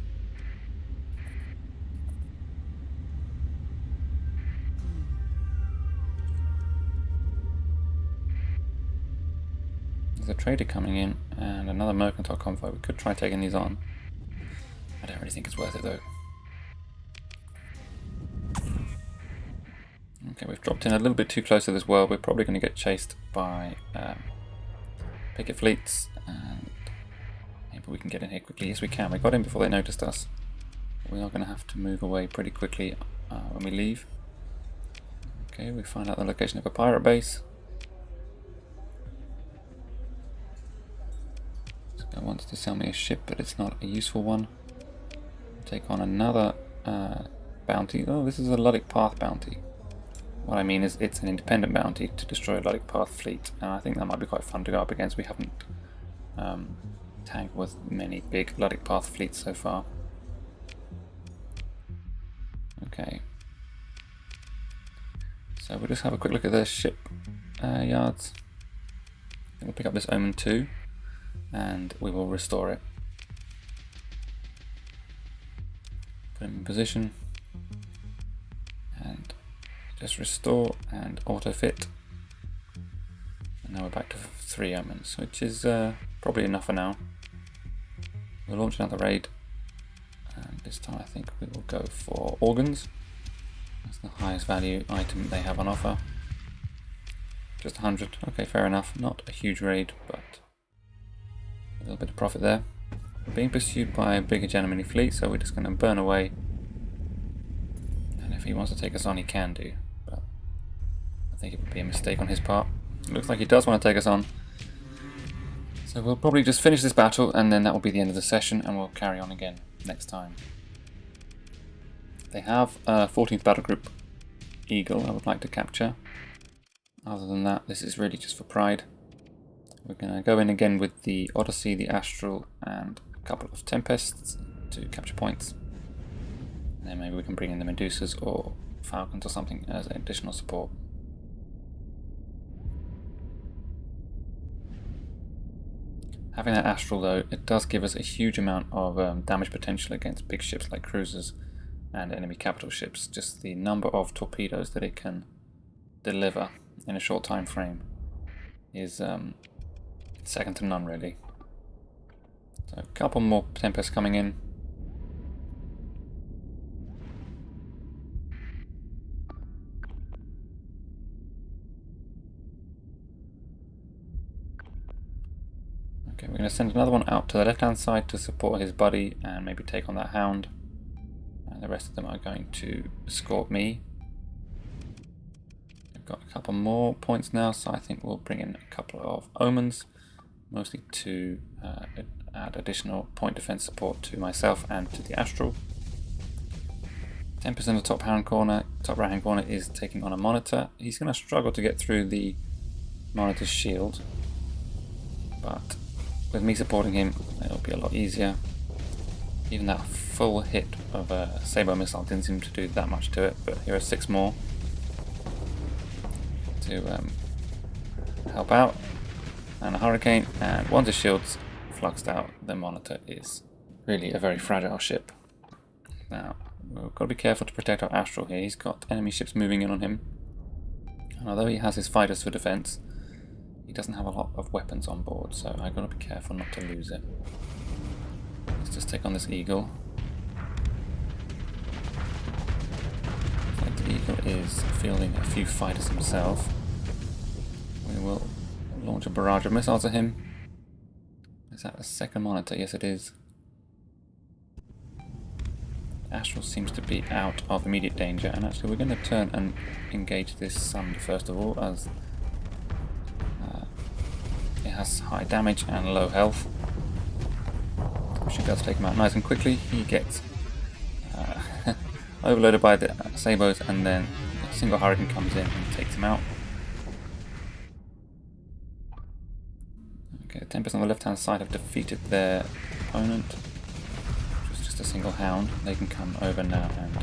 There's a trader coming in and another mercantile convoy. We could try taking these on. I don't really think it's worth it though. Okay, we've dropped in a little bit too close to this world. We're probably going to get chased by picket fleets, and maybe we can get in here quickly. Yes, we can. We got in before they noticed us. We are going to have to move away pretty quickly when we leave. Okay, we find out the location of a pirate base. This guy wants to sell me a ship, but it's not a useful one. Take on another bounty. Oh, this is a Luddic Path bounty. What I mean is it's an independent bounty to destroy a Luddic Path fleet. And I think that might be quite fun to go up against. We haven't tank with many big Bloody Path fleets so far. Okay. So we'll just have a quick look at their ship yards. We'll pick up this Omen 2 and we will restore it. Put him in position and just restore and auto fit. And now we're back to 3 Omens, which is probably enough for now. We'll launch another raid, and this time I think we will go for organs. That's the highest value item they have on offer. Just 100, okay, fair enough. Not a huge raid, but a little bit of profit there. We're being pursued by a big hegemony fleet, so we're just going to burn away. And if he wants to take us on, he can do, but I think it would be a mistake on his part. It looks like he does want to take us on. So we'll probably just finish this battle, and then that will be the end of the session, and we'll carry on again next time. They have a 14th battle group Eagle I would like to capture. Other than that, this is really just for pride. We're going to go in again with the Odyssey, the Astral, and a couple of Tempests to capture points. And then maybe we can bring in the Medusas or Falcons or something as additional support. Having that Astral though, it does give us a huge amount of damage potential against big ships like cruisers and enemy capital ships. Just the number of torpedoes that it can deliver in a short time frame is second to none really. So a couple more Tempests coming in. Okay, we're going to send another one out to the left hand side to support his buddy and maybe take on that Hound. And the rest of them are going to escort me. We've got a couple more points now, so I think we'll bring in a couple of Omens, mostly to add additional point defense support to myself and to the Astral. 10% of the top right hand corner is taking on a Monitor. He's going to struggle to get through the Monitor's shield, but with me supporting him, it'll be a lot easier. Even that full hit of a Sabo missile didn't seem to do that much to it, but here are 6 more to help out. And a Hurricane, and once his shield's fluxed out, the Monitor is really a very fragile ship. Now, we've got to be careful to protect our Astral here. He's got enemy ships moving in on him. And although he has his fighters for defense, he doesn't have a lot of weapons on board, so I've got to be careful not to lose it. Let's just take on this Eagle. Like the Eagle is fielding a few fighters himself. We will launch a barrage of missiles at him. Is that a second Monitor? Yes, it is. Astral seems to be out of immediate danger, and actually we're going to turn and engage this Sun first of all, as it has high damage and low health. We should be able to take him out nice and quickly. He gets overloaded by the Sabos, and then a single Hurricane comes in and takes him out. Okay, the Tempest on the left hand side have defeated their opponent, which was just a single Hound. They can come over now and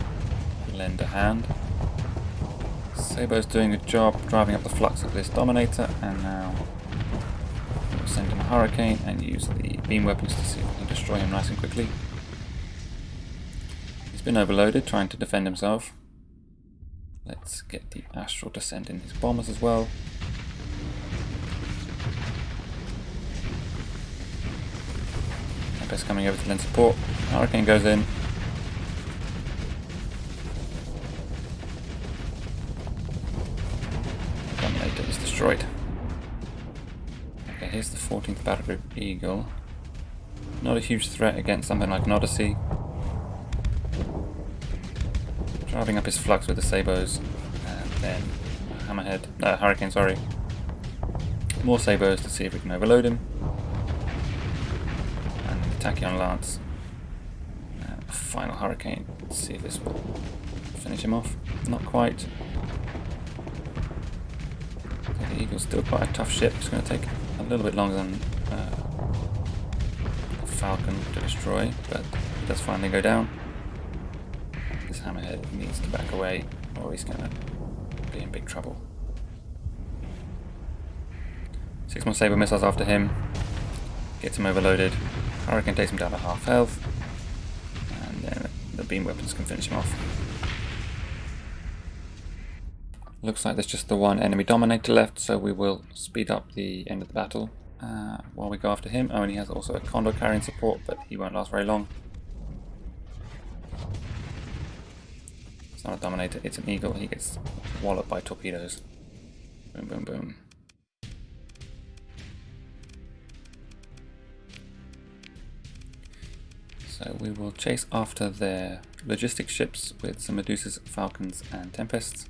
lend a hand. Sabo's doing a job driving up the flux of this Dominator, and now we'll send in a Hurricane and use the beam weapons to see if we can destroy him nice and quickly. He's been overloaded trying to defend himself. Let's get the Astral to send in his bombers as well. Tempest coming over to lend support. Hurricane goes in. Dominator is destroyed. Okay, here's the 14th Battle Group Eagle. Not a huge threat against something like an Odyssey. Driving up his flux with the Sabos, and then Hurricane, sorry. More Sabos to see if we can overload him. And the Tachyon Lance. And a final Hurricane. Let's see if this will finish him off. Not quite. Okay, the Eagle's still quite a tough ship. It's going to take a little bit longer than falcon to destroy, but he does finally go down. This hammerhead needs to back away or he's going to be in big trouble. 6 more saber missiles after him, gets him overloaded. Hurricane takes him down to half health, and then the beam weapons can finish him off. Looks like there's just the one enemy dominator left, so we will speed up the end of the battle while we go after him. Oh, and he has also a condor carrying support, but he won't last very long. It's not a dominator, it's an eagle. He gets walloped by torpedoes. Boom, boom, boom. So we will chase after their logistics ships with some Medusas, Falcons and Tempests.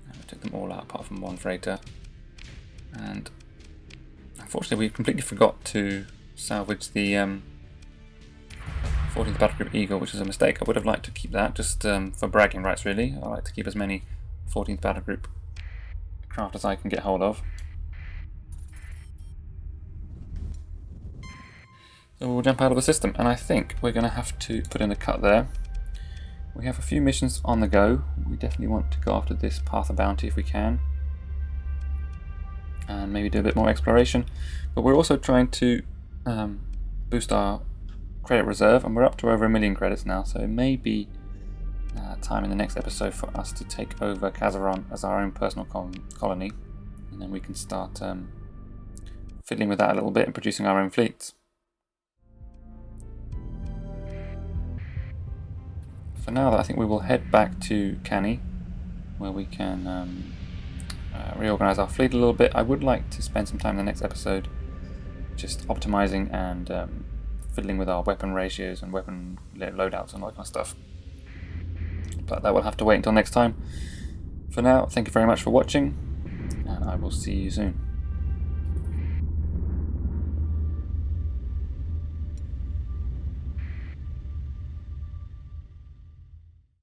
And we took them all out apart from one freighter. And unfortunately we completely forgot to salvage the 14th Battle Group Eagle, which is a mistake. I would have liked to keep that, just for bragging rights really. I like to keep as many 14th Battle Group craft as I can get hold of. So we'll jump out of the system, and I think we're going to have to put in a cut there. We have a few missions on the go. We definitely want to go after this Path of Bounty if we can, and maybe do a bit more exploration. But we're also trying to boost our credit reserve, and we're up to over 1 million credits now, so it may be time in the next episode for us to take over Kazeron as our own personal colony, and then we can start fiddling with that a little bit and producing our own fleets. For now, I think we will head back to Canny, where we can reorganize our fleet a little bit. I would like to spend some time in the next episode just optimizing and fiddling with our weapon ratios and weapon loadouts and all that kind of stuff. But that will have to wait until next time. For now, thank you very much for watching, and I will see you soon.